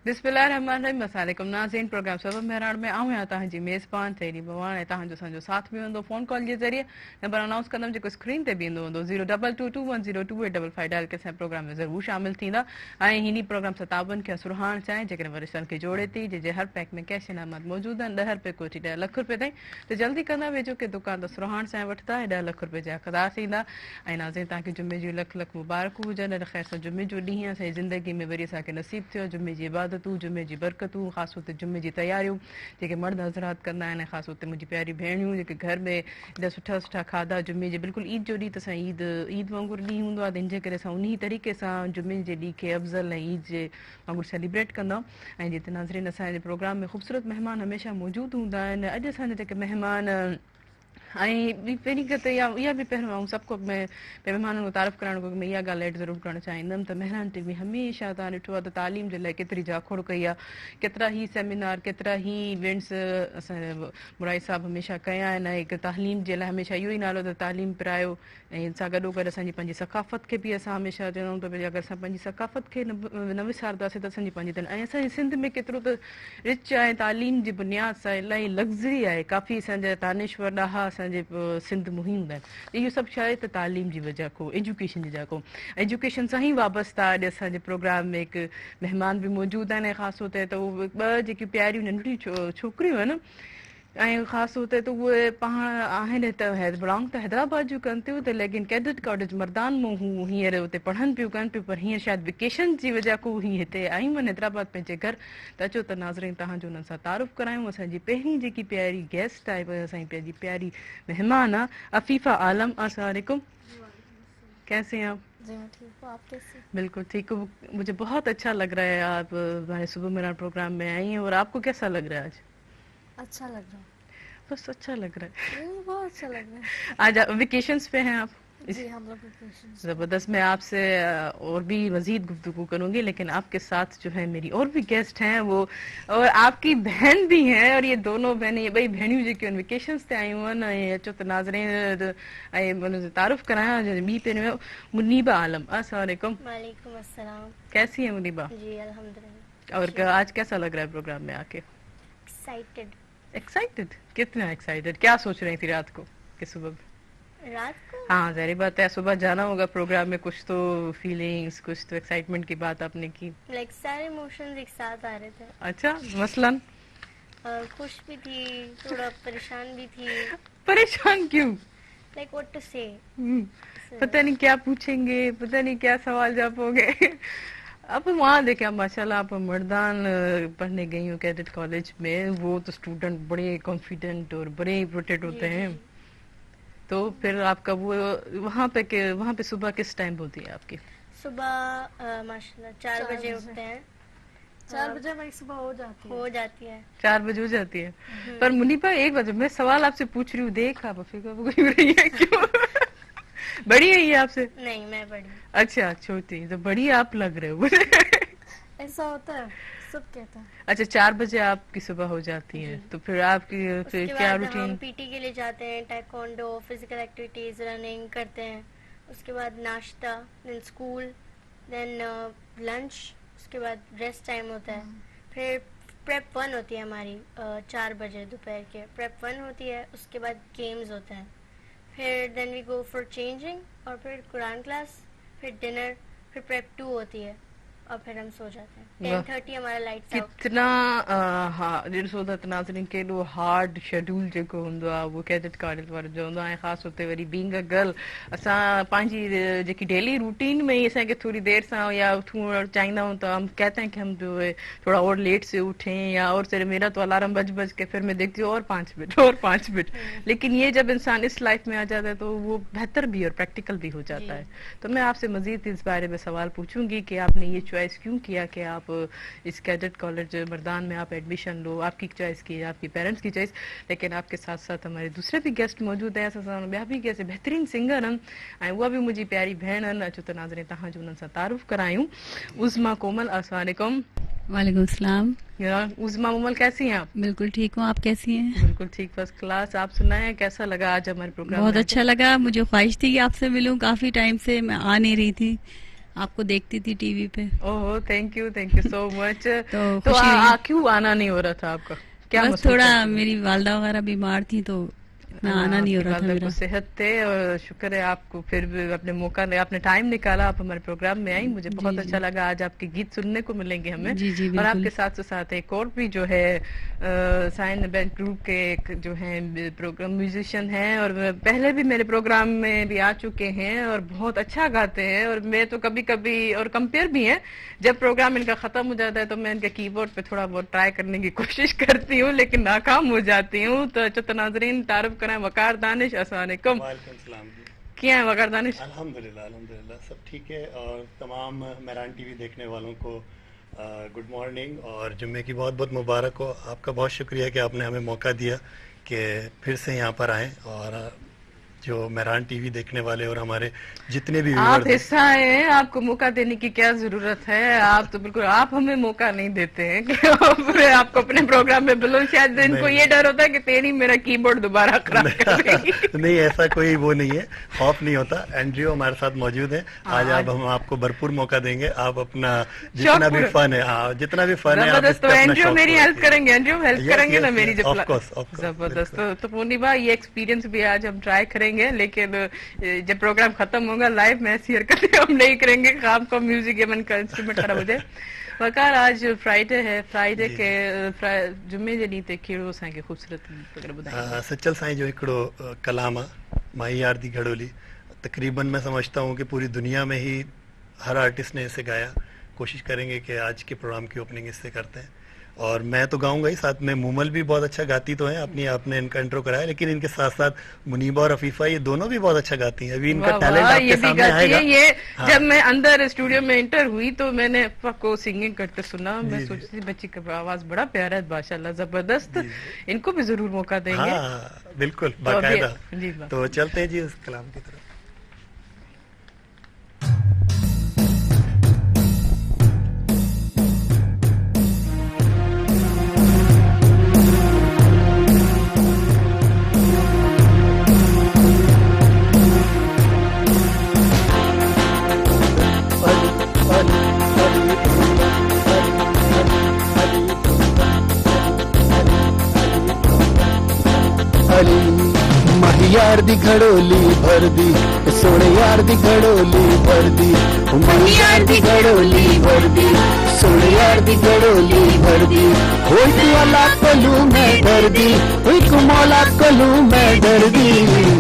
بسم اللہ الرحمن الرحیم. السلام علیکم ناظرین. پروگرام سبب مہراڑ میں آؤں یا تاں جی میزبان تیری بوان ہے تاں جو سنجو ساتھ بھی ہوندو فون کال کے ذریعے نمبر اناؤنس کندم جو اسکرین تے بھی ہوندو 0222102855 ڈائل کے سیں پروگرام میں ضرور شامل تھیندا. ऐं हिन प्रोग्राम सां ताबन खे सुरहाण चाहे जेकॾहिं वरिष्ठनि खे जोड़े थी जंहिंजे हर पैक में कैश इनामत मौजूद आहिनि 10 रुपए कोठी 10 लख रुपए ताईं. त जल्दी कंदा वेझो कि दुकान तां सुरहाण चाहे वठंदा ऐं 10 लख रुपए जा हक़दार थींदा. ऐं नाज़रीन तव्हांखे जुमे जूं लख लख मुबारकूं हुजनि. ख़ैर सां जुमे जो ॾींहुं असांजी ज़िंदगी में वरी असांखे नसीब थियो. जुमे जी इबादतूं जुमे जी बरकतूं ख़ासि तौर ते जुमे जी तयारियूं जेके मर्द हज़रात कंदा आहिनि. ख़ासि तौर ते मुंहिंजी प्यारी भेणियूं जेके घर में एॾा सुठा सुठा खाधा जुमे जे बिल्कुलु ईद जो ॾींहुं त असां ईद वांगुरु ॾींहुं हूंदो आहे. त इन जे करे असां उन तरीक़े सां जुमे जे ॾींहं खे अफ़ज़ल ऐं ईद जे वांगुरु सेलिब्रेट कंदा. ऐं जिते नाज़रीन असांजे प्रोग्राम में ख़ूबसूरत महिमान हमेशह मौजूदु हूंदा आहिनि. अॼु असांजा जेके महिमान ऐं ॿी पहिरीं त इहा बि पहिरियों ऐं सभु को महिमाननि को तारीफ़ करण खां मैं इहा ॻाल्हि एड ज़रूरु करणु चाहींदमि त महिरान टीवी हमेशह तव्हां ॾिठो आहे त तालीम जे लाइ केतिरी जाखोड़ कई आहे. केतिरा ई सेमिनार केतिरा ई इवेंट्स असांजे मुराई साहब हमेशह कया आहिनि. ऐं हिकु तालीम जे लाइ हमेशह इहो ई नालो त तालीम पिरायो. ऐं सां गॾोगॾु असांजी पंहिंजी सक़ाफ़त खे बि असां हमेशह चवंदा त भई अगरि असां पंहिंजी सक़ाफ़त खे न विसारंदासीं त असांजी पंहिंजी ऐं असांजे सिंध में केतिरो त रिच आहे. तालीम जी बुनियाद सां इलाही लग्ज़री आहे. काफ़ी असांजा दानिश्वर ॾाहा असांजे सिंध मुहिम हूंदा आहिनि. इहो सभु छा आहे त तालीम जी वजह खां एजुकेशन जी वजह खां एजुकेशन सां ई वाबस्ता आहे. अॼु असांजे प्रोग्राम में हिकु महिमान बि मौजूदु आहिनि. ऐं ख़ासि तौर ते त उहे ॿ जेकी प्यारियूं नंढियूं छोकिरियूं आहिनि ऐं ख़ासि तौर ते त उहे पाण आहिनि त बिलोंग त हैदराबाद जूं कनि थियूं त लेकिन कैडेट कॉलेज मर्दान मां हू हींअर उते पढ़नि पियूं कनि पियूं. पर हींअर शायदि वेकेशन जी वजह खां हीअं हिते आयूं आहिनि हैदराबाद पंहिंजे घर. त अचो त नाज़रीन तव्हांजो उन्हनि सां तारुफ़ करायूं. असांजी पहिरीं जेकी प्यारी गेस्ट आहे असांजी पंहिंजी प्यारी महिमान आहे अफ़ीफ़ा आलम. अस्सलाम वालेकुम. कैसे हैं आप? जी मैं ठीक हूँ, आप कैसे? बिल्कुल ठीक हूँ. मुझे बहुत अच्छा लग रहा है आप हमारे सुबह मेरा प्रोग्राम में आई हैं. और आपको कैसा लग रहा है आज? अच्छा लग रहा है. बस अच्छा लग रहा है. बहुत अच्छा लग रहा है. आज वेकेशंस पे हैं आप? जी हम लोग वेकेशन. ज़बरदस्त. मैं आपसे और भी मज़ीद गुफ्तगू करूँगी लेकिन आपके साथ जो है मेरी और भी गेस्ट हैं वो और आपकी बहन भी हैं. और ये दोनों बहनें ये ॿई भेणियूं जेके आहिनि वेकेशंस ते आयूं आहिनि. ऐं अचो त नाज़रीन ऐं तारुफ़ करायां. ॿी पहिरियों मुनीबा आलम. अस्सलाम वालेकुम. वालेकुम अस्सलाम. कैसी है मुनीबा? जी अल्हम्दुलिल्लाह. और आज कैसा लग रहा है प्रोग्राम में आके? एक्साइटेड. एक्साइटेड? कितना एक्साइटेड? क्या सोच रही थी रात को कि सुबह? रात को? हाँ ज़ाहिर बात है सुबह जाना होगा प्रोग्राम में. कुछ तो फीलिंग्स कुछ तो एक्साइटमेंट की बात आपने की. लाइक सारे इमोशंस एक साथ आ रहे थे. अच्छा मसलन? खुश भी थी थोड़ा परेशान भी थी. परेशान क्यों? लाइक व्हाट टू से. पता नहीं क्या पूछेंगे पता नहीं क्या सवाल जवाब होंगे. अब वहाँ देखे माशाल्लाह आप मर्दान पढ़ने गई हो कैडेट कॉलेज में. वो तो स्टूडेंट बड़े कॉन्फिडेंट और बड़े प्रोटेक्ट होते हैं. तो फिर आपका वो वहाँ पे सुबह किस टाइम होती है आपकी? सुबह माशाल्लाह 4 बजे उठते हैं. 4 बजे हमारी सुबह हो जाती है. 4 बजे हो जाती है. पर मुनीबा एक बजे मैं सवाल आपसे पूछ रही हूँ. देख आप रही है क्यों? बड़ी है ये आपसे? नहीं मैं बड़ी. अच्छा छोटी. तो बड़ी आप लग रहे हो. ऐसा होता है सब कहता है. अच्छा 4 बजे आपकी सुबह हो जाती है. तो फिर आपकी फिर क्या रूटीन? हम पीटी के लिए जाते हैं. टाइकोंडो फिजिकल एक्टिविटीज रनिंग करते हैं. उसके बाद नाश्ता देन स्कूल देन लंच. उसके बाद रेस्ट टाइम होता है. फिर प्रेप 1 होती है हमारी 4 बजे दोपहर के. प्रेप 1 होती है. उसके बाद गेम्स होते हैं. फिर then we go for changing और फिर कुरान क्लास फिर डिनर फिर प्रेप 2 होती है और फिर हम सो जाते हैं. 10:30 हमारा लाइट्स आउट. कितना हाँ ॾिसो त नाज़रीन केॾो हार्ड शेड्यूल जेको हूंदो आहे वो कैडेट कॉलेज वारो जो हूंदो आहे. ख़ासि तौर ते वरी बीइंग अ गर्ल असां पंहिंजी जेकी डेली रूटीन में ही असांखे थोड़ी देर सां या उठूं चाहींदा हूं तो हम कहते हैं कि हम जो है थोड़ा और लेट से उठें या और से मेरा तो अलार्म बज के फिर मैं देखती हूँ और 5 मिनट और 5 मिनट. लेकिन ये जब इंसान इस लाइफ में आ जाता है तो वो बेहतर भी और प्रैक्टिकल भी हो जाता है. तो मैं आपसे मजीद इस बारे में सवाल पूछूंगी कि आपने ये चॉइस क्यों किया कि आप इस कैडेट कॉलेज मर्दान में आप एडमिशन लो. आपकी चॉइस की आपकी पेरेंट्स की चॉइस. लेकिन आपके साथ साथ हमारे दूसरे भी गेस्ट मौजूद हैं. असां ॿिया बि गेस्ट बेहतरीन सिंगर आहिनि ऐं उहा बि मुंहिंजी प्यारी भेण आहिनि. अचो त नाज़रीन तव्हांजो उन्हनि सां तारुफ़ करायूं. उज़मा कोमल. अस्सलाम वालेकुम. वालेकुम सलाम. उज़मा कोमल कैसी हैं आप? बिल्कुल ठीक हूँ. आप कैसी हैं? बिल्कुल ठीक फर्स्ट क्लास. आप सुनाएं कैसा लगा आज हमारे प्रोग्राम? बहुत अच्छा लगा. मुझे ख्वाहिश थी कि आपसे मिलूं. काफ़ी टाइम से मैं आ नहीं रही थी आपको देखती थी टीवी पे। Oh thank you so much. तो तो खुशी हुई। क्यों आना नहीं हो रहा था आपका, क्या बस मसला थोड़ा था? मेरी वालदा वगैरह बीमार थी तो इतना आना नहीं हो आपकी रहा था वालिदा मेरा। को सेहत थे, और शुक्र है आपको फिर भी अपने मौका आपने टाइम निकाला, आप हमारे प्रोग्राम में आई, मुझे बहुत जी, अच्छा जी। लगा। आज आपके गीत सुनने को मिलेंगे हमें। जी, जी, और बिल्कुल। आपके साथ साथ एक और भी जो है साइन बैंड ग्रुप के एक जो है प्रोग्राम म्यूजिशियन हैं, और पहले भी मेरे प्रोग्राम में भी आ चुके हैं और बहुत अच्छा गाते हैं। और मैं तो कभी कभी और कंपेयर भी हैं, जब प्रोग्राम इनका खत्म हो जाता है तो मैं इनके कीबोर्ड पे थोड़ा बहुत ट्राई करने की कोशिश करती हूँ, लेकिन नाकाम हो जाती हूँ। तो अच्छा नाजरीन तारुफ करें वकार दानिश, अस्सलाम वालेकुम। वालेकुम सलाम जी। क्या है वकार दानिश? अल्हम्दुलिल्लाह सब ठीक है। और तमाम मेहरान टीवी देखने वालों को गुड मॉर्निंग और जुम्मे की बहुत बहुत मुबारक हो। आपका बहुत शुक्रिया कि आपने हमें मौका दिया कि फिर से यहाँ पर आएँ, और जो मेहरान टीवी देखने वाले और हमारे जितने भी आप व्यूअर्स हैं, हिस्सा हैं, आपको मौका देने की क्या जरूरत है? आप तो बिल्कुल, आप हमें मौका नहीं देते हैं कि आपको अपने प्रोग्राम में बुलाऊं। शायद इनको ये डर होता है कि तेरी मेरा कीबोर्ड दोबारा खराब कर देगी। नहीं ऐसा कोई वो नहीं है, खौफ नहीं होता। एंड्रयू हमारे साथ मौजूद है आज। अब हम आपको भरपूर मौका देंगे, आप अपना जितना भी फन है, हाँ जितना भी फन है आप जबरदस्त। इस तो पे अपना एंड्रयू शौक मेरी पूरा हेल्प कीजिए। करेंगे, एंड्रयू हेल्प Yes, करेंगे yes, ना मेरी? yes, of course, जबरदस्त। तो पूर्णिमा ये एक्सपीरियंस भी आज हम ट्राई करेंगे, लेकिन जब प्रोग्राम खत्म होगा लाइव में ऐसी हरकतें हम नहीं करेंगे, काम को म्यूजिक एवं का इंस्ट्रूमेंट खराब हो जाए। वकार आज फ्राइडे है, फ्राइडे के जुम्मे जे ॾींहुं ते कहिड़ो असांखे ख़ूबसूरत वग़ैरह ॿुधाईंदा? सचल साईं जो हिकिड़ो कलाम आहे माई यार दी घड़ोली। तकरीबन मैं समझता हूँ कि पूरी दुनिया में ही हर आर्टिस्ट ने इसे गाया। कोशिश करेंगे कि आज के प्रोग्राम की ओपनिंग इससे करते हैं, और मैं तो गाऊंगा ही, साथ में मूमल भी बहुत अच्छा गाती तो हैं, अपनी आपने इनका इंट्रो कराया, लेकिन इनके साथ साथ मुनीबा और अफीफा ये दोनों भी बहुत अच्छा गाती हैं। अभी इनका वाह, टैलेंट वाह, आपके ये भी सामने गाती आएगा। है। ये हाँ। जब मैं अंदर स्टूडियो में एंटर हुई तो मैंने अप्पा को सिंगिंग करते सुना। मैं जी, सोचती थी बच्ची का आवाज बड़ा प्यारा है, माशाल्लाह जबरदस्त। इनको भी जरूर मौका देंगे। हाँ बिल्कुल तो अभी- बाकायदा। जी, बात। तो चलते हैं जी उस कलाम की तरफ। माही यार दी घड़ोली भर दी, सोने यार दी घड़ोली भर दी, माही यार दी घड़ोली भर दी, सोने यार दी घड़ोली भर दी। होई तू वाला कलू मैं डर दी, होई तू मौला कलू मैं डर दी।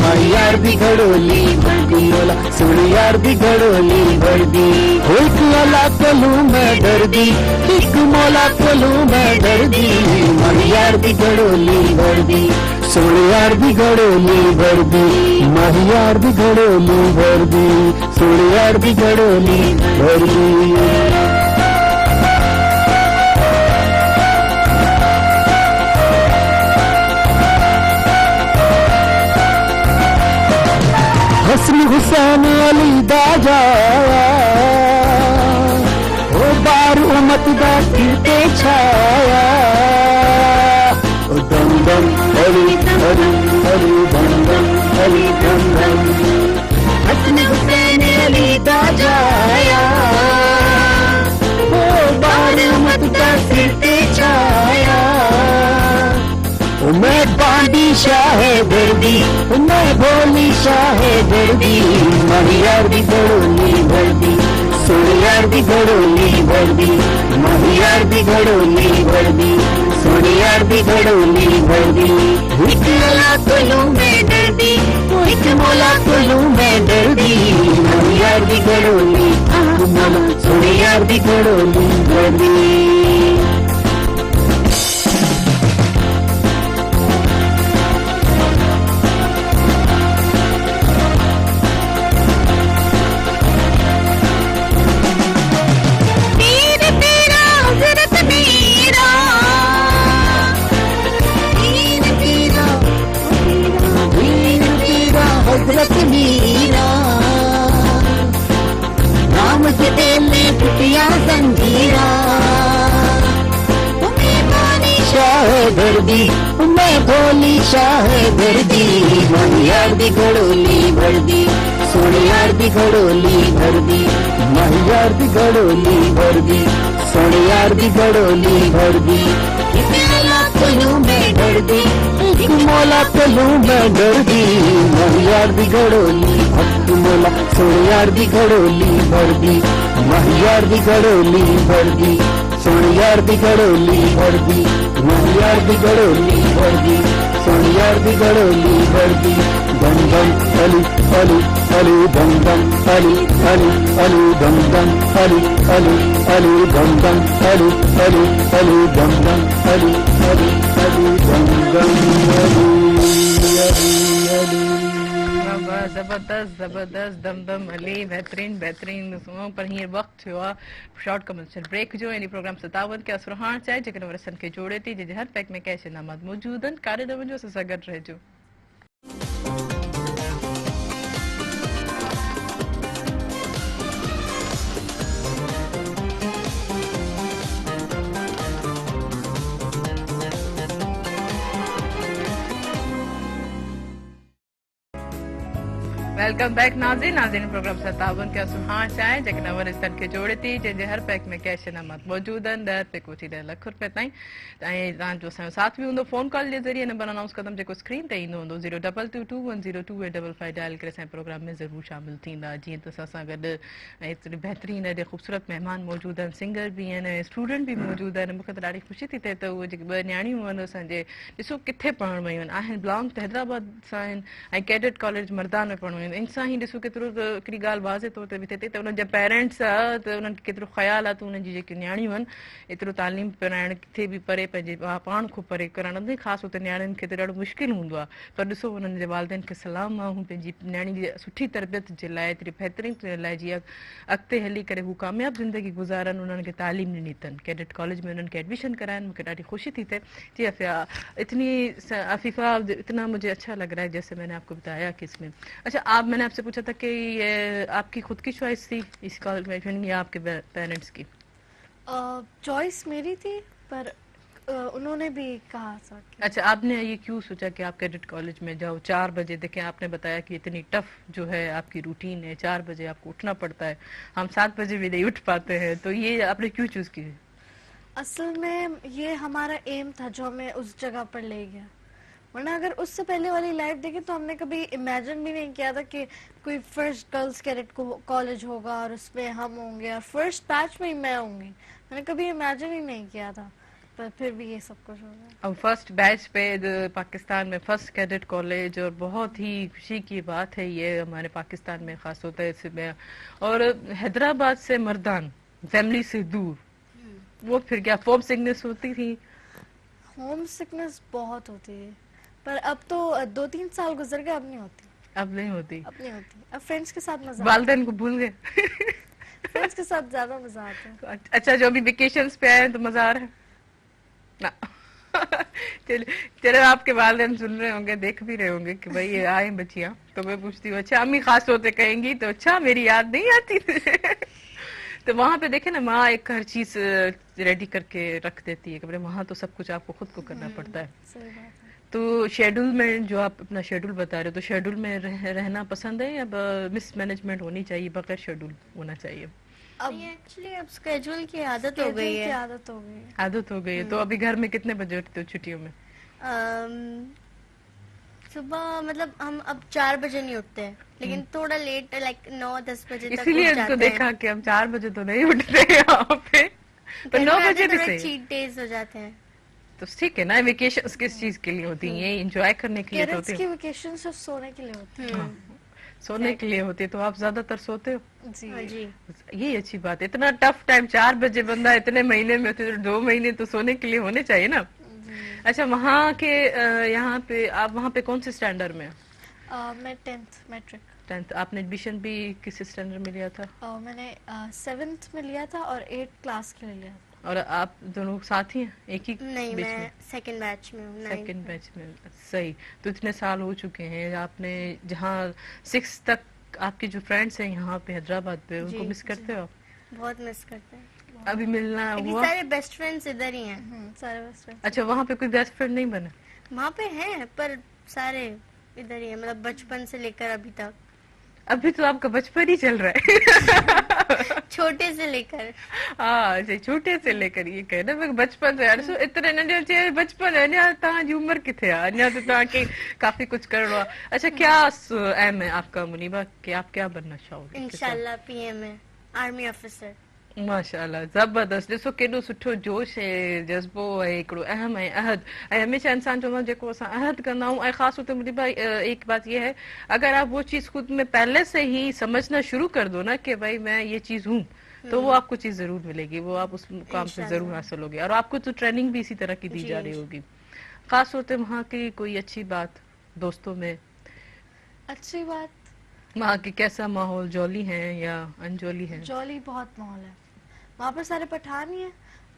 माही यार दी घड़ोली भर दी, मौला सोने यार दी घड़ोली भर दी। होई तू वाला कलू मैं डर दी, एक मौला कलू मैं डर दी। माही यार दी घड़ोली भर दी, सोने यार दी घड़ोली भर दी, माही यार दी घड़ोली भर दी, सोने यार दी घड़ोली भर दी। हसन हुसैन अली दा जाया, ओ बार उमत दा किते छाया। ओ दम दम अली अली अली दम दम अली दम दम। हसन हुसैन अली दा जाया, ओ बार उमत दा किते छाया। मैं बांडी शाह दर्दी, मैं भोली शाह दर्दी। माही यार दी घड़ोली भर दी, सोने यार दी घड़ोली भर दी, माही यार दी घड़ोली भर दी, सोने यार दी घड़ोली भर दी। एक लला कोलू मैं डरदी, एक मौला कोलू मैं डरदी। माही यार दी घड़ोली मौला, सोने यार दी घड़ोली भर दी। हजरत मीरा नाम के तेले फुटिया जंजीरा। मैं बानी शाह दर्दी, मैं भोली शाह दर्दी। माही यार दी घड़ोली भर दी, सोने यार दी घड़ोली भर दी, माही यार दी घड़ोली भर दी, सोने यार दी घड़ोली भर दी। एक मौला तलू मैं डर दी, एक मौला तलू मैं डर दी, माही यार दी घड़ोली भर दी मौला, सोने यार दी घड़ोली भर दी, माही यार दी घड़ोली भर दी, सोने यार दी घड़ोली भर दी, माही यार दी घड़ोली भर दी, सोने यार दी घड़ोली भर दी। दम दम अली अली अली दम दम अली अली अली दम दम अली अली अली दम दम अली अली अली दम दम अली अली अली दम दम अली अली अली। जबरदस्त जबरदस्त दमदम अली बेहतरीन बेहतरीन सुनो पर हींअर वक़्तु थियो आहे शॉर्ट कमर्शियल ब्रेक जो इन प्रोग्राम 57 के असुरहाण चाहे जेकॾहिं वरसन खे जोड़े थी जंहिंजे हर पैक में कैश इनामात मौजूद आहिनि कारे न वञो असां सां गॾु रहिजो। वेलकम बैक नाज़रीन नाज़रीन प्रोग्राम 57 के सुहाण चाहे जेकॾहिं वरिस्तनि खे जोड़े थी जंहिंजे हर पैक में कैश इनामात मौजूद आहिनि 10 रुपए कोठी 10 लाख रुपए ताईं ऐं तव्हांजो असांजो साथ बि हूंदो फ़ोन कॉल जे ज़रिए नंबर अनाउंस कंदमि जेको स्क्रीन ते ईंदो हूंदो 022210285 डायल करे असांजे प्रोग्राम में ज़रूरु शामिल थींदा जीअं त असां सां गॾु एतिरी बहितरीन एॾे ख़ूबसूरत महिमान मौजूद आहिनि सिंगर बि आहिनि ऐं स्टूडेंट बि मौजूद आहिनि मूंखे त ॾाढी ख़ुशी थी थिए त उहे जेके ॿ न्याणियूं आहिनि असांजे ॾिसो किथे पढ़ण वियूं आहिनि आहिनि बिलोंग टू हैदराबाद सां आहिनि ऐं कैडेट कॉलेज मर्दान में पढ़ण वियूं आहिनि इन सां ई ॾिसो केतिरो त हिकिड़ी ॻाल्हि वाज़े तौर ते बि थिए थी त उन्हनि जा पेरेंट्स आहे त उन्हनि खे केतिरो ख़्यालु आहे त उन्हनि जी जेके न्याणियूं आहिनि एतिरो तालीम पढ़ाइणु किथे बि परे पंहिंजे पाण खां परे करणु न ख़ासि हुते न्याणियुनि खे त ॾाढो मुश्किल हूंदो आहे पर ॾिसो उन्हनि जे वालिदैन खे सलाम आहे हू पंहिंजी न्याणी जी सुठी तरबियत जे लाइ एतिरी बहितरीन लाइ जीअं अॻिते हली करे हू कामयाबु ज़िंदगी गुज़ारनि उन्हनि खे तालीम ॾिनी अथनि कैडेट कॉलेज में उन्हनि खे एडमिशन कराइनि मूंखे ॾाढी ख़ुशी थी थिए जी इतनी अफीफ़ा इतना मुझे अच्छा लग रहा है जैसे मैंने आपको बताया कि इसमें अच्छा आप मैंने आपसे पूछा था कि ये आपकी खुद की चॉइस थी इस कॉलेज में एडमिशन या आपके पेरेंट्स की? चॉइस मेरी थी पर उन्होंने भी कहा था अच्छा आपने ये क्यों सोचा कि आप कैडेट कॉलेज में जाओ 4 बजे देखें आपने बताया कि इतनी टफ जो है आपकी रूटीन है 4 बजे आपको उठना पड़ता है हम 7 बजे भी नहीं उठ पाते हैं तो ये आपने क्यों चूज की? असल में ये हमारा एम था जो हमें उस जगह पर ले गया वरना अगर उससे पहले वाली लाइफ देखें तो हमने कभी इमेजिन भी नहीं किया था कि कोई फर्स्ट गर्ल्स कैडेट कॉलेज होगा और उसमें हम होंगे और फर्स्ट बैच में ही मैं होंगी मैंने कभी इमेजिन ही नहीं किया था पर फिर भी ये सब कुछ हो गया। अब फर्स्ट बैच पे पाकिस्तान में फर्स्ट कैडेट कॉलेज और बहुत ही खुशी की बात है ये हमारे पाकिस्तान में खास होता है इसमें और हैदराबाद से मर्दान फैमिली से दूर वो फिर क्या होम सिकनेस होती थी? होम सिकनेस बहुत होती है पर अब तो 2-3 साल गुजर गए अब नहीं होती अब नहीं होती अब फ्रेंड्स के साथ मजा वालिदैन को भूल गए फ्रेंड्स के साथ ज्यादा मजा आता है। अच्छा जो अभी वेकेशंस पे आए हैं तो मजा आ रहा है ना? चलो आपके वालिदैन सुन रहे होंगे देख भी रहे होंगे कि भाई ये आए बच्चियां तो मैं पूछती हूँ अच्छा अम्मी खास तौर पे कहेंगी तो अच्छा मेरी याद नहीं आती तो वहाँ पे देखे ना माँ एक हर चीज रेडी करके रख देती है कि वहाँ तो सब कुछ आपको खुद को करना पड़ता है। सही बात है। तो शेड्यूल में जो आप अपना शेड्यूल बता रहे हो तो शेड्यूल में रहना पसंद है या मिसमैनेजमेंट होनी चाहिए बगैर शेड्यूल होना चाहिए? अब एक्चुअली अब स्केड्यूल की आदत हो गई है आदत हो गई है आदत हो गई है तो अभी घर में कितने बजे उठते हो छुट्टियों में? सुबह मतलब हम अब 4 बजे नहीं उठते हैं लेकिन थोड़ा लेट लाइक 9-10 बजे तक इसीलिए उठ जाते तो देखा हैं। कि हम 4 बजे तो नहीं उठते यहाँ पे पर 9 बजे भी सही चीट डेज हो जाते हैं तो ठीक है ना वेकेशन किस चीज के लिए होती है ये एंजॉय करने के लिए तो पेरेंट्स होती की है वेकेशन सिर्फ सोने के लिए होती है। सोने के लिए होती है तो आप ज्यादातर सोते हो जी हाँ जी ये अच्छी बात है इतना टफ टाइम 4 बजे बंदा इतने महीने में होते 2 महीने तो सोने के लिए होने चाहिए ना। अच्छा वहाँ के यहाँ पे आप वहाँ पे कौन से स्टैंडर्ड में? मैं 10th मैट्रिक 10th आपने एडमिशन भी किस स्टैंडर्ड में लिया था? मैंने 7th में लिया था और 8th क्लास के लिए लिया था। और आप दोनों साथ ही हैं एक ही नहीं बैच मैं में? सेकंड बैच में हूँ सेकंड बैच में सही तो इतने साल हो चुके हैं आपने जहाँ 6 तक आपके जो फ्रेंड्स हैं यहाँ पे हैदराबाद पे उनको जी, मिस करते हो आप? बहुत मिस करते हैं अभी मिलना लेकिन हुआ? सारे बेस्ट फ्रेंड्स इधर ही हैं सारे बेस्ट फ्रेंड अच्छा वहाँ पे कोई बेस्ट फ्रेंड नहीं बना? वहाँ पे हैं पर सारे इधर ही हैं मतलब बचपन से लेकर अभी तक ابھی تو آپ کا بچپن ہی چل رہا ہے. چھوٹے سے لے کر. ہاں چھوٹے سے لے کر یہ کہنا میں بچپن سے ڈسو اتنے ننڈے چیز بچپن ہے اञا تव्हांजी عمر کتنے ہے اञا تو تव्हांखे کافی کچھ کرنا ہے. اچھا کیا ایم ہے آپ کا منیبا کہ آپ کیا بننا چاہو گے؟ انشاءاللہ PM ہے, آرمی آفیسر. ماشاء اللہ زبردست. ॾिसो केॾो सुठो जोश ऐं जज़्बो आहे हिकिड़ो अहम ऐं अहद ऐं हमेशह इंसान चवंदो आहे जेको असां अहद कंदा आहियूं ऐं ख़ासि तौर ते मुंहिंजी भाई एक बात ये है अगर आप वो चीज़ खुद में पहले से ही समझना शुरू कर दो ना कि भाई मैं ये चीज़ हूँ तो वो आपको चीज़ ज़रूर मिलेगी, वो आप उस मुकाम पे ज़रूर हासिल होगी. और आपको तो ट्रेनिंग भी इसी तरह की दी जा रही होगी. ख़ास तौर पे वहाँ की कोई अच्छी बात दोस्तों में, अच्छी बात वहाँ की कैसा माहौल, जॉली है या अनजॉली है? जॉली बहुत माहौल है. वहाँ पर सारे पठान ही हैं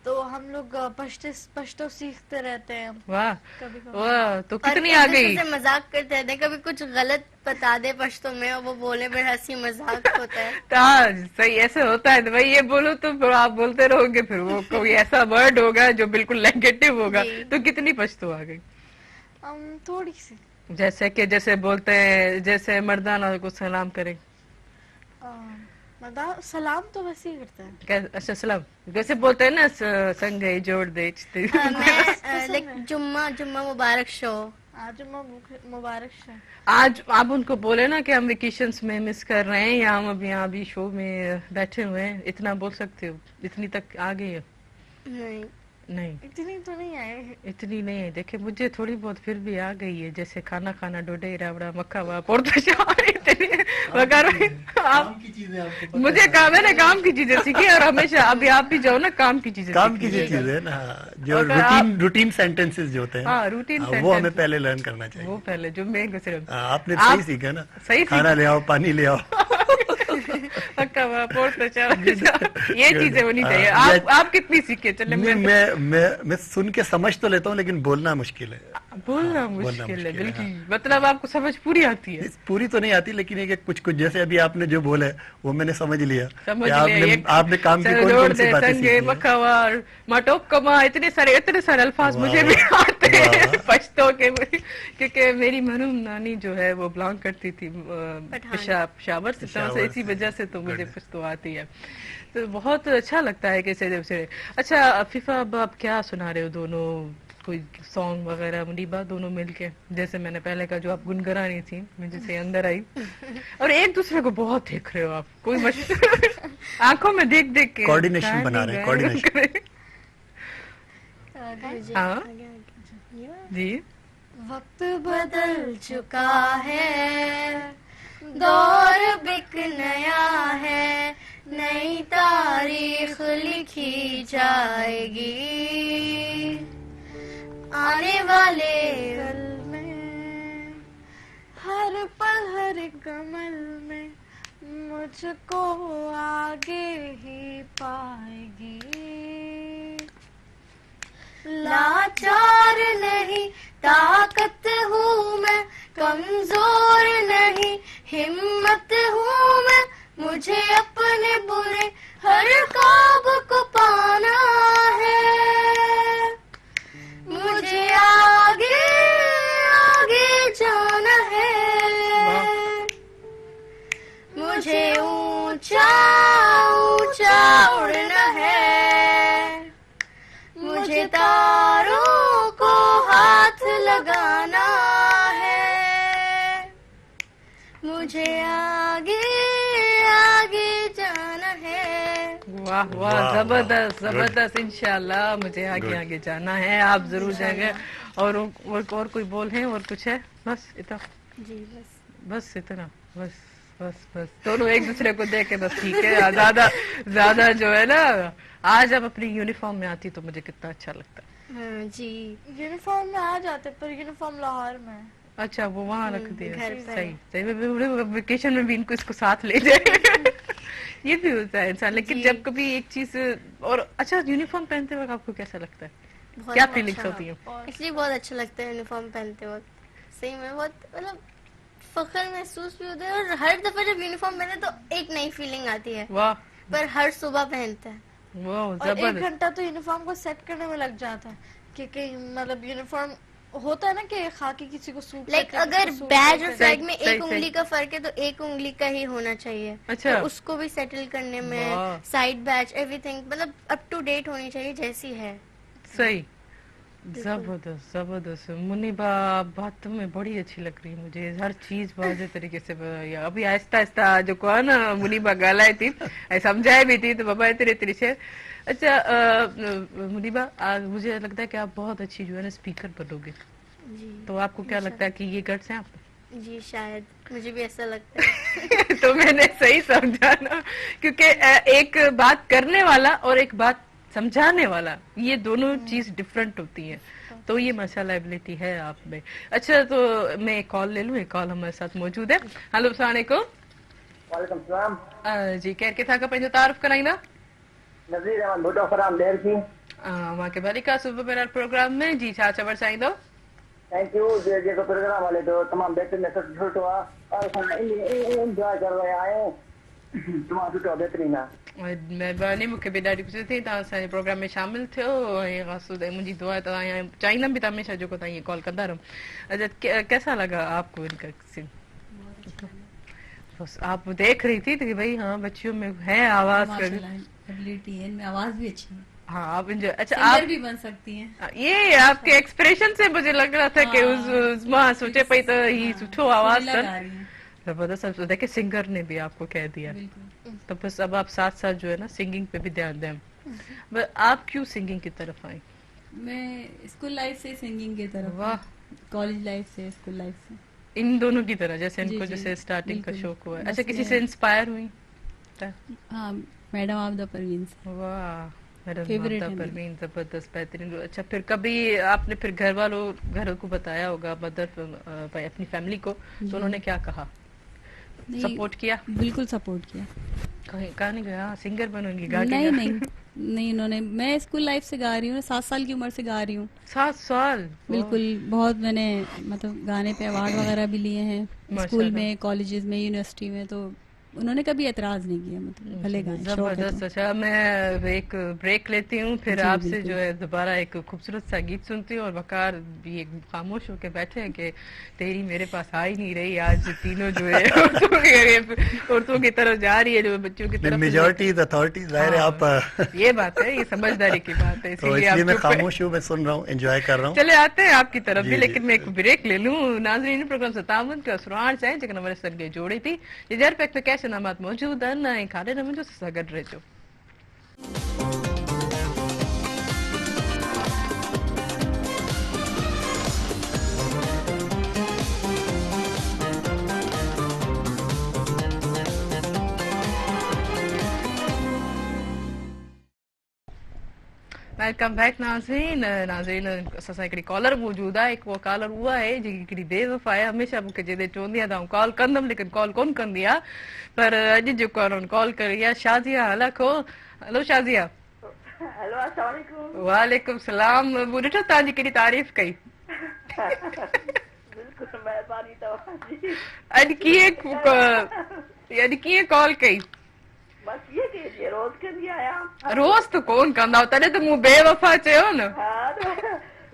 तो हम लोग पश्तो सीखते रहते हैं. वाह कभी वाह, तो और कितनी एक आ गई? दूसरे से मजाक करते रहते हैं, कभी कुछ गलत बता दे पश्तो में और वो बोले फिर हंसी मजाक होता है. हाँ सही ऐसे होता है. तो भाई ये बोलो तो फिर आप बोलते रहोगे, फिर वो कोई ऐसा वर्ड होगा जो बिल्कुल नेगेटिव होगा. जी. तो कितनी पश्तो आ गई? थोड़ी सी. जैसे बोलते हैं जैसे मर्दाना को सलाम करें. सलाम तो वैसे ही करते हैं. अच्छा सलाम जैसे बोलते हैं ना संगे जोड़ दे. मैं जुम्मा मुबारक शो. आज मुबारक है. आज आप उनको बोले ना कि हम वेकेशंस में मिस कर रहे हैं या हम अब यहाँ अभी शो में बैठे हुए हैं, इतना बोल सकते हो? इतनी तक आ गई है? नहीं इतनी तो नहीं आए. इतनी नहीं है. देखिए मुझे थोड़ी बहुत फिर भी आ गई है, जैसे खाना खाना डोडे रावड़ा मक्का वा वगैरह. आप मुझे काम है ना, काम की चीजें सीखी और हमेशा अभी आप भी जाओ ना काम की चीजें. काम की जो चीज है ना, जो रूटीन सेंटेंसेस जो होते हैं, हाँ रूटीन वो हमें पहले लर्न करना चाहिए. वो पहले जो मैं सिर्फ आपने सही सीखा ना, सही खाना ले आओ, पानी ले आओ. ये चीजें होनी चाहिए. आप कितनी सीखे? चले मैं सुन के समझ तो लेता हूँ लेकिन बोलना मुश्किल है. बोलना मुश्किल है बिल्कुल. मतलब आपको समझ पूरी आती है? पूरी तो नहीं आती लेकिन ये कुछ कुछ जैसे अभी आपने जो बोला है वो मैंने समझ लिया. आपने काम की कौन सी बातें सीखी हैं. मखवार मटोक कमा इतने सारे अल्फाज मुझे भी आते हैं पश्तो के, क्योंकि मेरी मरहूम नानी जो है वो बिलोंग करती थी पेशावर से, इसी वजह से तो मुझे पश्तो आती है. तो बहुत अच्छा लगता है कैसे. अच्छा फीफा अब आप क्या सुना रहे हो दोनों, कोई सॉन्ग वगैरह मुनीबा दोनों मिलके? जैसे मैंने पहले कहा जो आप गुनगुना रही थी मुझे से अंदर आई और एक दूसरे को बहुत देख रहे हो आप, कोई मशहूर आंखों में देख देख के कोऑर्डिनेशन बना रहे हैं. कोऑर्डिनेशन. हाँ जी. वक्त बदल चुका है, दौर बिक नया है, नई तारीख लिखी जाएगी, आने वाले कल में हर पल हर कमल में मुझको आगे ही पाएगी. लाचार नहीं ताकत हूँ मैं, कमजोर नहीं हिम्मत हूँ मैं, मुझे अपने बुरे हर ख्वाब को पाना है, मुझे आगे आगे जाना है, मुझे ऊंचा ऊंचा उड़ना है, मुझे तारों को हाथ लगाना है, मुझे आगे आगे जाना है. वाह वाह जबरदस्त जबरदस्त. इंशाल्लाह मुझे आगे आगे जाना है, आप जरूर जाएंगे. और कोई बोल है और कुछ है? बस इतना जी बस इतना बस बस बस दोनों एक दूसरे को देखे बस ठीक है. ज्यादा जो है ना, आज आप अपनी यूनिफॉर्म में आती तो मुझे कितना अच्छा लगता. जी यूनिफॉर्म में आ जाते पर यूनिफॉर्म लाहौर में. अच्छा वो वहाँ रख दिया. घर पे. सही वेकेशन में भी इनको इसको साथ ले जाए. ये भी होता है इंसान. लेकिन जब कभी एक चीज और अच्छा यूनिफॉर्म पहनते वक्त आपको कैसा लगता है, क्या फीलिंग्स होती है? एक्चुअली बहुत अच्छा लगता है यूनिफॉर्म पहनते वक्त. सही में बहुत मतलब फख्र महसूस भी होता है और हर दफा जब यूनिफॉर्म पहने तो एक नई फीलिंग आती है. वाह. पर हर सुबह पहनते हैं. वाह और 1 घंटा तो यूनिफॉर्म को सेट करने में लग जाता है क्योंकि मतलब यूनिफॉर्म होता है ना कि खाकी किसी को सूट लाइक करता है, अगर किसी को सूट बैज नहीं और करता। फ्लैग में सही, एक उंगली का फर्क है तो एक उंगली का ही होना चाहिए. अच्छा. तो उसको भी सेटल करने वाह. में साइड बैच एवरीथिंग मतलब अप टू डेट होनी चाहिए जैसी है. सही. जबरदस्त जबरदस्त. मुनीबा बात तुम्हें बड़ी अच्छी लग रही है मुझे. हर चीज वाजे तरीके से अभी आहिस्ता आहिस्ता जो को है ना मुनीबा गालाए थी ऐं समझाए भी थी तो बाबा तेरे तेरे से. अच्छा मुनीबा मुझे लगता है कि आप बहुत अच्छी जो है ना स्पीकर बनोगे. जी तो आपको क्या लगता है कि ये गट्स हैं आप? जी शायद मुझे भी ऐसा लगता है. तो मैंने सही समझा ना, क्योंकि एक बात करने वाला और एक बात समझाने वाला ये दोनों चीज डिफरेंट होती है. तो ये माशाल्लाह एबिलिटी है आप में. अच्छा तो मैं एक कॉल ले लूं. एक कॉल हमारे साथ मौजूद है. हेलो अस्सलाम वालेकुम. वालेकुम सलाम. जी केर के था का पंहिंजो तारुफ कराईंदा? नज़ीर अहमद भुट्टो फराम देर की. मां के बालिका सुबह मेरा प्रोग्राम में जी छा चवण चाहींदो? Thank you. जेको प्रोग्राम हले तो तमामु बहितरीन सुठो आहे और असां इंजॉय करे रहिया आहियूं. तमामु सुठो बहितरीन आहे. महिरबानी. मूंखे बि ॾाढी ख़ुशी थी तव्हां असांजे प्रोग्राम में शामिल थियो ऐं मुंहिंजी दुआ आहे तव्हां चाहींदमि बि त हमेशह जेको तव्हां ईअं कॉल कंदा रहो. अच्छा कैसा लगा आपको इनका सीन? बस आप देख रही थी कि भाई हाँ बच्चियों में है आवाज का एबिलिटी है, इनमें आवाज भी अच्छी है. हाँ आप enjoy- अच्छा सिंगर आप भी बन सकती हैं. ये आपके एक्सप्रेशन से मुझे लग रहा था कि उस माँ सोचे पई तो ही सुठो आवाज सुरीला कर गा रही हैं. जबरदस्त. अब देखिए सिंगर ने भी आपको कह दिया. बिल्कुल. तो बस अब आप साथ साथ जो है ना सिंगिंग पे भी ध्यान दें. बस आप क्यों सिंगिंग की तरफ आए? मैं स्कूल लाइफ से सिंगिंग की तरफ, वाह. कॉलेज लाइफ से, स्कूल लाइफ से. इन दोनों की तरह जैसे जी, इनको जी, जैसे स्टार्टिंग का बिल्कुल. शौक हुआ है. बस अच्छा किसी ये- से इंस्पायर हुई? हाँ, मैडम आप द परवीन से. वाह मैडम Favorite ममता है मेरी. परवीन जबरदस्त बेहतरीन. अच्छा फिर कभी आपने फिर घर को बताया होगा मदर अपनी फैमिली को तो उन्होंने क्या कहा? नहीं, सपोर्ट किया? बिल्कुल सपोर्ट किया. कहा नहीं गया सिंगर बनूंगी गा के नहीं गा- नहीं नहीं, इन्होंने, मैं स्कूल लाइफ से गा रही हूँ, 7 साल की उम्र से गा रही हूँ. 7 साल. बिल्कुल. बहुत मैंने मतलब गाने पे अवार्ड वगैरह भी लिए हैं स्कूल माशाल्लाह. में, कॉलेजेस में, यूनिवर्सिटी में. तो उन्होंने कभी एतराज नहीं किया, मतलब भले गाएं, शौक है जबरदस्त. तो. अच्छा मैं एक ब्रेक लेती हूँ फिर जी, आपसे बिल्कुल. जो है दोबारा एक खूबसूरत सा गीत सुनती हूँ. और वकार भी एक खामोश होके बैठे हैं कि तेरी मेरे पास आ ही नहीं रही. आज तीनों जो है औरतों की तरफ जा रही है जो बच्चों की तरफ. Majority is authority. जाहिर है आप ये बात है, ये समझदारी की बात है. तो इसीलिए आप इसलिए मैं चुप हैं. खामोश हूँ. मैं सुन रहा हूँ, एंजॉय कर रहा हूँ. चले आते हैं आपकी तरफ जी, भी जी. लेकिन मैं एक ब्रेक ले लूं. नाज़रीन प्रोग्राम से तामुन के असरान चाहे जेकन हमारे संगे जोड़ी थी ये जर पैक में कैसे नामात मौजूद है ना खाने न मुझे सगड रहो. वेलकम बैक नाज़रीन. असां हिकिड़ी कॉलर मौजूद आहे. वो कॉलर उहा आहे जेकी हिकिड़ी बेवफ़ा आहे. हमेशह मूंखे जॾहिं चवंदी आहे त आउं कॉल कंदमि लेकिन कॉल कोन कंदी आहे. पर अॼु जेको आहे उन्हनि कॉल करी आहे. शाज़िया हलाखो. हेलो शाज़िया. हेलो अस्सलाम वालेकुम. वालेकुम सलाम. मूं ॾिठो तव्हांजी केॾी तारीफ़ कई. बिल्कुल महिरबानी तव्हांजी. अॼु कीअं कॉल कई? बस ये कीजिए, रोज कंदी आहियां. रोज़ त कोन कंदा तॾहिं त मूं बेवफ़ा चयो न. हाँ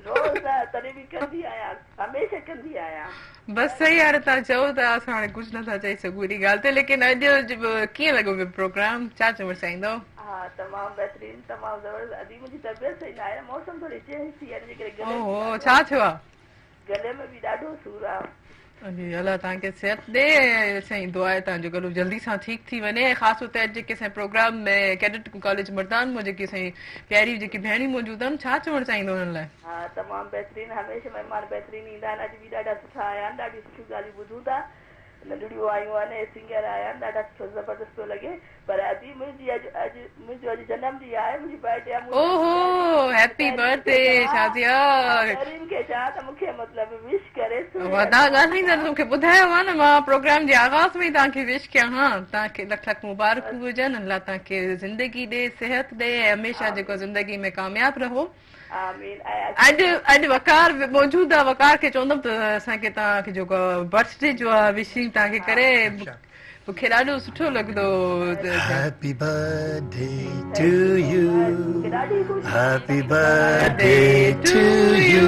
रोज तॾहिं बि कंदी आहियां, हमेशह कंदी आहियां. बस सही यार तव्हां चओ त असां हाणे कुझु नथा चई सघूं अहिड़ी ॻाल्हि ते. लेकिन अॼु कीअं लॻो प्रोग्राम? छा चवणु चाहींदव? हाँ तमामु बहितरीन, तमामु ज़बरदस्त. अॼु मुंहिंजी तबियत सही न आहे, मौसम थोरी चेंज थी आहे हिन करे ओहो छा थियो आहे? गले में बि ॾाढो सूर आहे. अरे अल्लाह तव्हांखे सिहत ॾे. साईं दुआ आहे तव्हांजो गलो जल्दी सां ठीकु थी वञे. ख़ासि तौर ते अॼु जेके असांजे प्रोग्राम में कैडेट कॉलेज मर्दान में जेकी असांजी प्यारी जेकी भेणियूं मौजूद आहिनि छा चवणु चाहींदो हुननि लाइ? हाँ तमामु बहितरीन, हमेशह महिमान बहितरीन ईंदा आहिनि. अॼु बि ॾाढा सुठा आया आहिनि, ॾाढी सुठियूं ॻाल्हियूं ॿुधूं था. नंढड़ियूं आयूं आहिनि, सिंगर आया आहिनि, ॾाढा सुठो ज़बरदस्त पियो लॻे. पर मुंहिंजो अॼु जनम ॾींहुं आहे, मुंहिंजी बर्थडे आहे. ओहो हैप्पी बर्थडे शाज़िया. तरीन खे चवां त मूंखे मतिलबु विश करे. तव्हां ॻाल्हाईंदा त मूंखे ॿुधायो आहे न. मां प्रोग्राम जे आगाज़ में ई तव्हांखे विश कयां. हा तव्हांखे लख लख मुबारकूं हुजनि. अल्लाह तव्हांखे ज़िंदगी ॾे, सिहत ॾे ऐं हमेशह जेको ज़िंदगी में कामयाब रहो. अॼु वकार मौजूद आहे. वकार खे चवंदमि त असांखे तव्हांखे जेको बर्थडे जो आहे विशिंग तव्हांखे करे. मूंखे ॾाढो सुठो लॻंदो. Happy birthday to you. Happy birthday to you.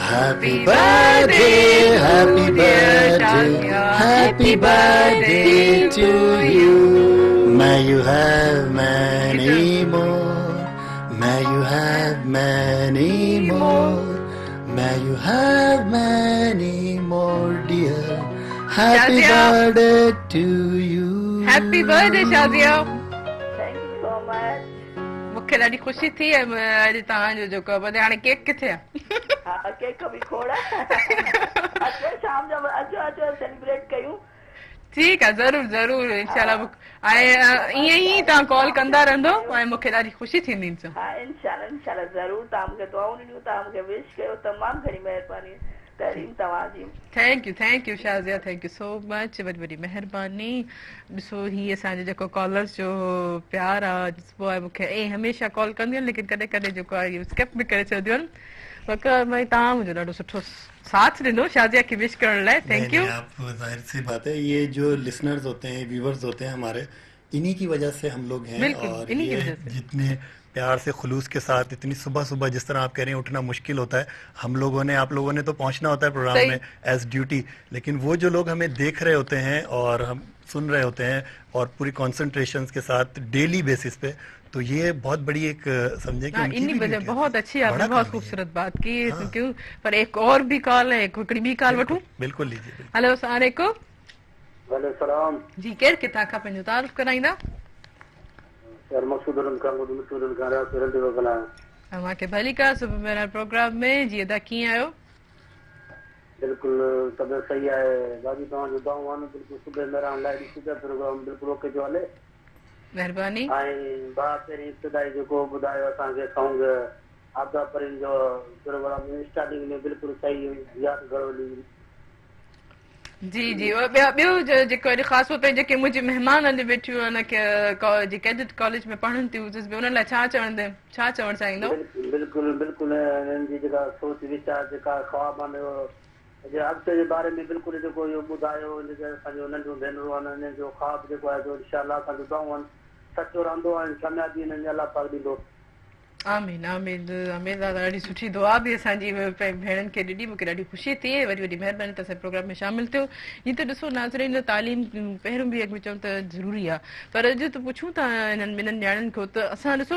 Happy birthday, happy birthday, happy birthday to you. May you have many more, may you have many more, may you have many more, dear. Happy Shazia. birthday to you. Happy birthday Shazia. Thank you so much. मूंखे ॾाढी ख़ुशी थी अॼु तव्हांजो जेको भले हाणे cake किथे आहे हा केक बि खोड़ अचो शाम जो अचो सेलिब्रेट कयूं ठीकु आहे ज़रूरु ज़रूरु इंशाल्लाह ऐं ईअं ई तव्हां कॉल कंदा रहंदो ऐं मूंखे ॾाढी ख़ुशी थींदी हा इंशाल्लाह ज़रूरु तव्हां मूंखे दुआऊं ॾिनियूं तव्हां मूंखे विश कयो तमामु घणी महिरबानी तरीम तव्हांजी thank you Shazia thank you so much वॾी वॾी महिरबानी ॾिसो हीअ असांजो जेको कॉलर्स जो प्यार आहे ॾिसबो आहे मूंखे ऐं हमेशह कॉल कंदियूं आहिनि लेकिन कॾहिं कॾहिं जेको आहे इहो स्किप बि करे छॾंदियूं आहिनि बाक़ी भई तव्हां मुंहिंजो ॾाढो सुठो साथ ॾिनो शाज़िया खे विश करण लाइ थैंक यू आप जाहिर सी बात है ये जो लिसनर्स होते हैं व्यूवर्स होते हैं हमारे इन्हीं की वजह से हम लोग हैं बिल्कुल, और इन्हीं की ये वजह से। जितने प्यार से खुलूस के साथ इतनी सुबह सुबह जिस तरह आप कह रहे हैं उठना मुश्किल होता है हम लोगों ने आप लोगों ने तो पहुंचना होता है प्रोग्राम सही। में एज ड्यूटी लेकिन वो जो लोग हमें देख रहे होते हैं और हम सुन रहे होते हैं और पूरी कॉन्सेंट्रेशन के साथ डेली बेसिस पे तो ये बहुत बड़ी एक समझे कि उनकी इन्हीं भी वजह duty है। बहुत अच्छी आपने बड़ा बहुत काम है खूबसूरत बात की हाँ। क्यों पर एक और भी कॉल है एक हिकिड़ी ॿी कॉल वठूं बिल्कुल लीजिए बिल्कुल। हेलो अस्सलाम वालेकुम वाले सलाम जी केरु किथां खां पंहिंजो तारीफ़ कराईंदा यार मकसूद अलन खान मकसूद अलन खान रैस्टोरेंट जो गला तव्हांखे भली का सुबुह मेरा प्रोग्राम में जी अदा कीअं आहियो बिल्कुल तबियत सही है बाकी तव्हांजो दुआऊं आहिनि बिल्कुल सुबह मेरा लाइ ॾिसी पिया प्रोग्राम बिल्कुल ओके जो हले महिरबानी ऐं भाउ पहिरीं इब्तिदाई जेको ॿुधायो असांखे सॉन्ग आपदा परीन जो प्रोग्राम स्टार्टिंग में बिल्कुल सही यादि घड़ोली जी जी ॿियो जेको अॼु ख़ासि तौर ते जेके मुंहिंजी महिमान अॼु वेठियूं आहिनि की कैडेट कॉलेज में पढ़नि थियूं उन्हनि लाइ छा चवणु चाहींदो बिल्कुल बिल्कुल हिननि जी जेका सोच वीचार जेका ख्वाब आहिनि जे अॻिते जे बारे में बिल्कुल जेको इहो ॿुधायो जेके असांजो नंढियूं भेनरूं आहिनि हिननि जो ख्वाब जेको आहे जो इंशाअल्लाह असांजो दुआऊं आहिनि सचो रहंदो ऐं कामयाबी हिननि जी अलाह पाक ॾींदो आमीन आमीन आमीन दादा ॾाढी सुठी दुआ बि असांजी भेणनि खे ॾिनी मूंखे ॾाढी ख़ुशी थी वॾी वॾी महिरबानी त असांजे प्रोग्राम में शामिल थियो हीअं त ॾिसो नाज़रीन तालीम पहिरियों बि अॻु में चऊं त ज़रूरी आहे पर अॼु त पुछूं था हिननि ॿिन्हिनि न्याणियुनि खां त असां ॾिसो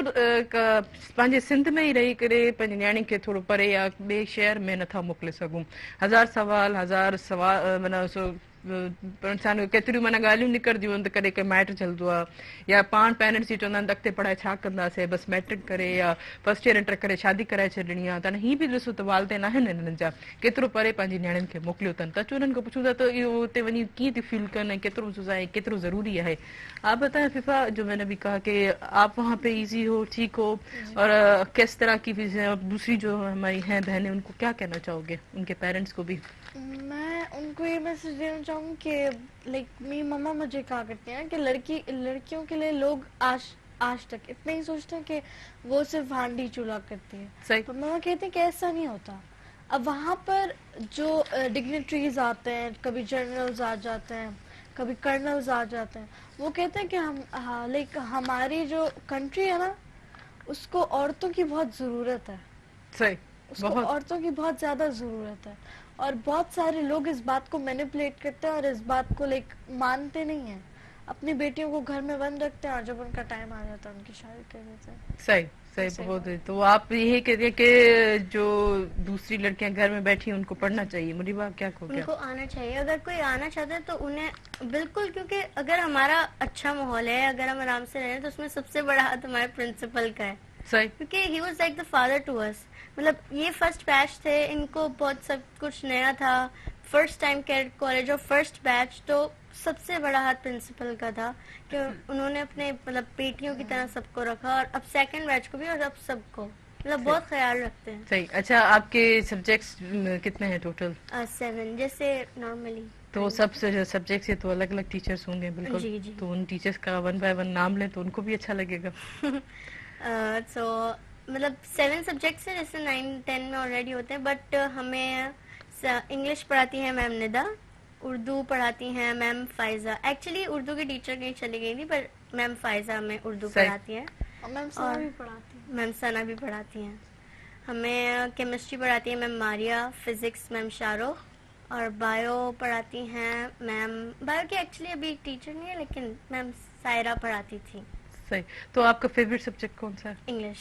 पंहिंजे सिंध में ई रही करे पंहिंजी न्याणी खे थोरो परे या ॿिए शहर में नथा मोकिले सघूं हज़ार सवाल माना इंसान केतिरियूं माना ॻाल्हियूं निकिरंदियूं आहिनि त कॾहिं कंहिं माइट हलंदो आहे या पाण पेरेंट्स ई चवंदा आहिनि त अॻिते पढ़ाई छा कंदासीं बसि मैट्रिक करे या फर्स्ट ईयर इंटर करे शादी कराए छॾणी आहे त हीअ बि ॾिसो त वालदेन आहिनि हिननि जा केतिरो परे पंहिंजी नियाणियुनि खे मोकिलियो अथनि त अचो हुननि खां पुछूं था त इहो हुते वञी कीअं थी फील कनि ऐं केतिरो आहे केतिरो ज़रूरी है आप बताएं फिफा जो मैंने भी कहा कि आप वहाँ पे इजी हो ठीक हो और किस तरह की दूसरी जो हमारी हैं बहनें उनको क्या कहना चाहोगे उनके पेरेंट्स को भी मैं उनको ये मैसेज देना चाहूँगी कि लाइक मेरी मम्मा मुझे कहा करती हैं कि लड़कियों के लिए लोग आज तक इतना ही सोचते हैं कि वो सिर्फ हांडी चूल्हा करती है सही तो मम्मा कहती है कि ऐसा नहीं होता अब वहाँ पर जो डिग्निटरीज आते हैं कभी जनरल्स आ जाते हैं कभी कर्नल्स आ जाते हैं वो कहते हैं कि हम लाइक हमारी जो कंट्री है ना उसको औरतों की बहुत ज़रूरत है सही उसको औरतों की बहुत ज़्यादा ज़रूरत है और बहुत सारे लोग इस बात को मैनिपुलेट करते हैं और इस बात को लाइक मानते नहीं हैं अपनी बेटियों को घर में बंद रखते हैं और जब उनका टाइम आ जाता है उनकी शादी कर देते हैं सही बहुत तो आप यही कहते हैं कि जो दूसरी लड़कियां घर में बैठी हैं उनको पढ़ना चाहिए मुरीबा क्या को उनको आना चाहिए अगर कोई आना चाहता है तो उन्हें बिल्कुल क्योंकि अगर हमारा अच्छा माहौल है अगर हम आराम से रहे तो उसमें सबसे बड़ा हाथ हमारे प्रिंसिपल का है सही क्योंकि he was like the father to us मतलब ये फर्स्ट बैच थे इनको बहुत सब कुछ नया था फर्स्ट टाइम कैडेट कॉलेज और फर्स्ट बैच तो सबसे बड़ा हाथ प्रिंसिपल का था कि उन्होंने अपने मतलब बेटियों की तरह सबको रखा और अब सेकंड बैच को भी और अब सबको मतलब बहुत ख्याल रखते हैं सही अच्छा आपके सब्जेक्ट्स कितने हैं टोटल 7 जैसे नॉर्मली तो सब सब्जेक्ट से तो अलग अलग टीचर्स होंगे बिल्कुल जी, जी. तो उन टीचर्स का 1 बाय 1 नाम लें तो उनको भी अच्छा लगेगा सो मतलब 7 सब्जेक्ट्स हैं जैसे 9-10 में ऑलरेडी होते हैं बट हमें इंग्लिश पढ़ाती है मैम निदा उर्दू पढ़ाती हैं मैम फाइजा एक्चुअली उर्दू की टीचर कहीं चली गई थी पर मैम फाइजा हमें उर्दू पढ़ाती है और मैम सना भी पढ़ाती हैं मैम सना भी पढ़ाती हैं हमें केमिस्ट्री पढ़ाती है मैम मारिया, फिजिक्स मैम शारो, और बायो पढ़ाती हैं मैम, बायो की एक्चुअली अभी टीचर नहीं है लेकिन मैम सायरा पढ़ाती थी। सही। तो आपका फेवरेट सब्जेक्ट कौन सा है? इंग्लिश।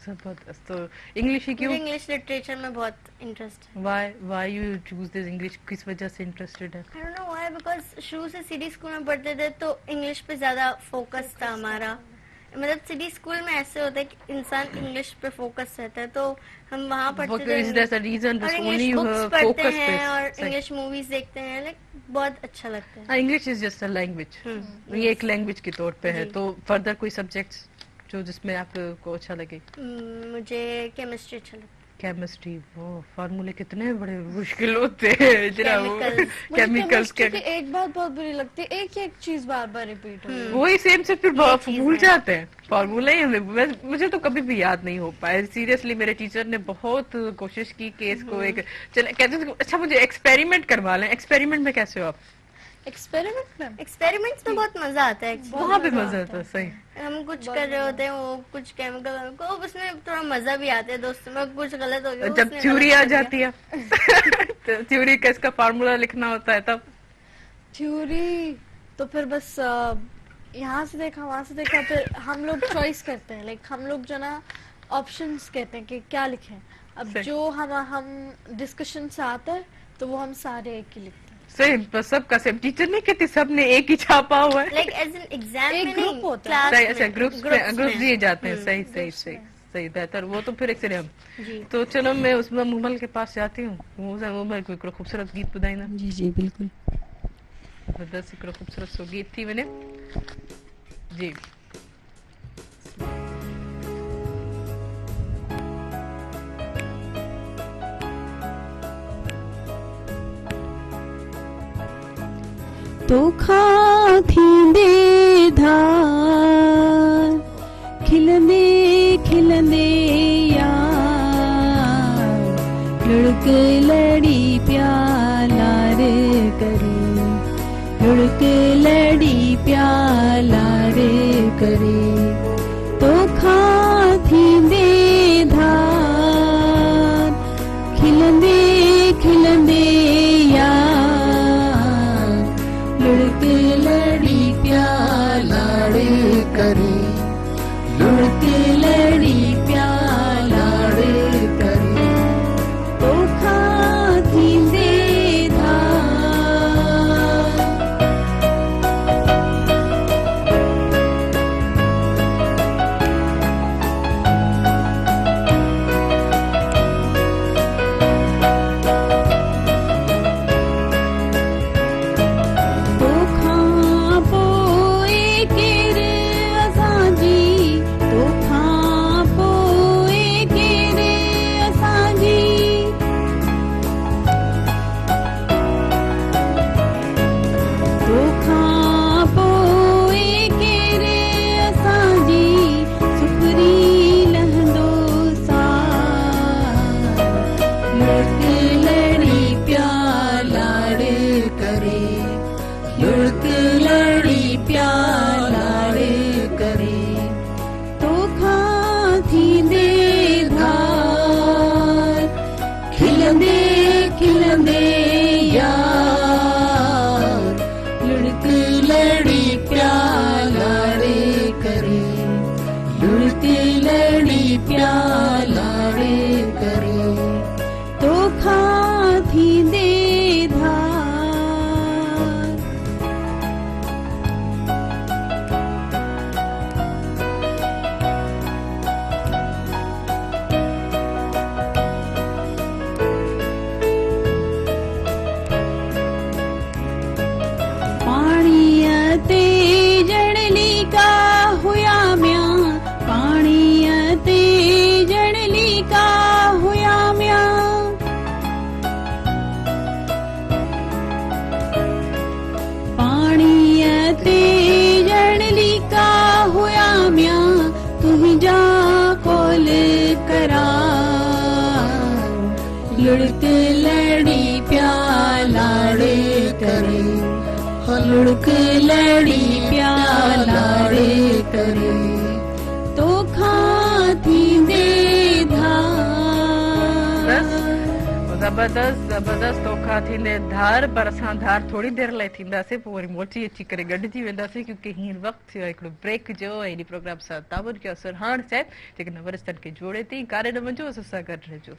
जबरदस्त। तो इंग्लिश ही क्यों? मुझे इंग्लिश लिटरेचर में बहुत इंटरेस्ट है। Why you choose this English? किस वजह से इंटरेस्टेड है? I don't know why, because शुरू से सिटी स्कूल में पढ़ते थे तो इंग्लिश पे ज्यादा फोकस था हमारा। मतलब सिटी स्कूल में ऐसे होता है कि इंसान इंग्लिश पे फोकस रहता है, तो हम वहाँ पढ़ते थे Is there a reason और just इंग्लिश only बुक्स पढ़ते focus हैं पे? और सही। इंग्लिश मूवीज देखते हैं, लाइक बहुत अच्छा लगता है। English is just a language, ये एक लैंग्वेज के तौर पे है। जी। तो फर्दर कोई सब्जेक्ट्स जो जिसमें आपको अच्छा लगे? मुझे केमिस्ट्री अच्छा लगता है। केमिस्ट्री, वो फार्मूले कितने बड़े मुश्किल होते हैं, जरा वो Chemicals। केमिकल्स के मुझे एक बात बहुत बुरी लगती है, एक ही एक चीज बार बार रिपीट हो रही है। वही सेम से फिर चीज़ भूल है। जाते हैं फार्मूला ही। हमें मुझे तो कभी भी याद नहीं हो पाया सीरियसली। मेरे टीचर ने बहुत कोशिश की कि इसको एक चल कहते थे अच्छा मुझे एक्सपेरिमेंट करवा लें। एक्सपेरिमेंट में कैसे हो आप? एक्सपेरिमेंट्स में बहुत मजा आता है। वहाँ पे मजा आता है। सही। हम कुछ कर रहे होते हैं, वो कुछ केमिकल को, उसमें थोड़ा मजा भी आता है। दोस्तों में कुछ गलत हो गया, जब उसने थ्योरी गलत आ कर दिया। जाती है तो थ्योरी का इसका फार्मूला लिखना होता है तब थ्योरी तो फिर बस यहाँ से देखा वहां से देखा, फिर हम लोग चॉइस करते हैं। लाइक हम लोग जो ना ऑप्शंस कहते हैं कि क्या लिखें। अब सही। जो हम डिस्कशन से आता है तो वो हम सारे एक ही लिखते हैं। सेम, बस सबका सेम। टीचर नहीं कहती सबने एक ही छापा हुआ है। लाइक एज एन एग्जाम एक में ग्रुप नहीं, होता है। क्लास सही। में, अच्छा, ग्रुप्स में। दिए जाते हैं। सही सही ग्रुप्स सही में। सही, बेहतर। वो तो फिर एक से हम। जी। तो चलो मैं उसमें मुमल के पास जाती हूँ। मुमल कोई खूबसूरत गीत बुधाई ना? जी जी बिल्कुल। जबरदस्त हिकिड़ो खूबसूरत सो गीत थी वञे। जी तोखा थींदे धार खिलंदे खिलंदे यार लुढ़क लड़ी प्यालार करे, लुढ़क लड़ी प्यालार करे। तोखा थींदे धार खिलंदे खिलंदे यार लुढ़क लड़ी प्यालार करे, लुढ़क लड़ी प्यालार करे। तोखा थींदे धार तोखा पोए केर असांजी, तोखा पोए केर असांजी। तोखा पोए केर असांजी सुखरी लहंदो सार लुढ़क लड़ी प्यालार करे, लुढ़क लड़ी प्यालार करे। तोखा थींदे धार खिलंदे खिलंदे यार लुढ़क लड़ी प्यालार करे, लुढ़क लड़ी प्यालार करे। तोखा थींदे धार पाणीअ ते जड़ली का हुया म्या, पाणीअ ते जड़ली का हुया म्या। पाणीअ ते जड़ली का हुया म्या तुंहिंजा कोल करार लुढ़क लड़ी प्यालार करे, लुढ़क लड़ी प्यालार करे। तोखा थींदे धार ज़बरदस्त तोखा थींदे धार, पर असां धार थोड़ी देर लाइ थींदासीं, पोइ वरी मोटी अची करे गॾिजी वेंदासीं, क्योंकि हींअर वक़्तु थियो आहे हिकिड़ो ब्रेक जो। ऐं हिन प्रोग्राम सां ताबुर कयो सुरहाण साहिब, जेकॾहिं वरिष्ठनि खे जोड़े थी, कारे न वञो, असां सां गॾु रहिजो।